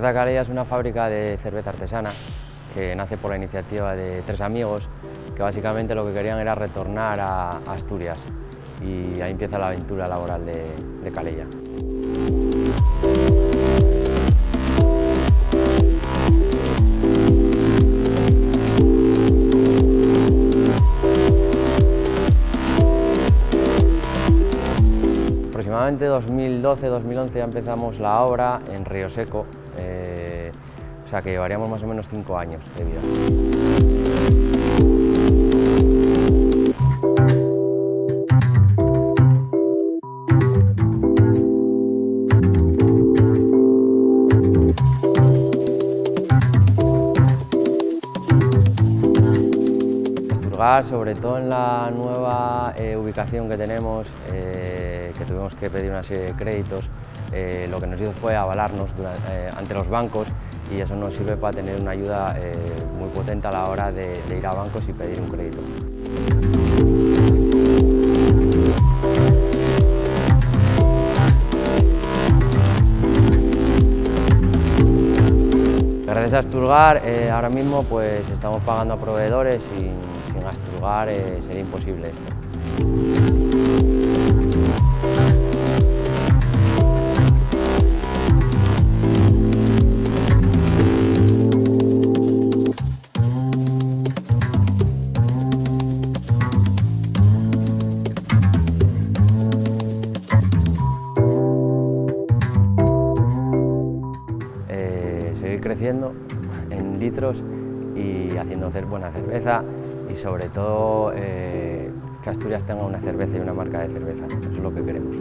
Cerveza Calella es una fábrica de cerveza artesana que nace por la iniciativa de tres amigos que básicamente lo que querían era retornar a Asturias, y ahí empieza la aventura laboral de Calella. Aproximadamente 2012-2011 ya empezamos la obra en Río Seco, o sea que llevaríamos más o menos 5 años de vida. Asturgar, sobre todo en la nueva ubicación que tenemos, que tuvimos que pedir una serie de créditos, lo que nos hizo fue avalarnos ante los bancos, y eso nos sirve para tener una ayuda muy potente a la hora de ir a bancos y pedir un crédito. Gracias a Asturgar, ahora mismo pues estamos pagando a proveedores y sin Asturgar sería imposible esto. Seguir creciendo en litros y haciendo buena cerveza, y sobre todo que Asturias tenga una cerveza y una marca de cerveza. Eso es lo que queremos.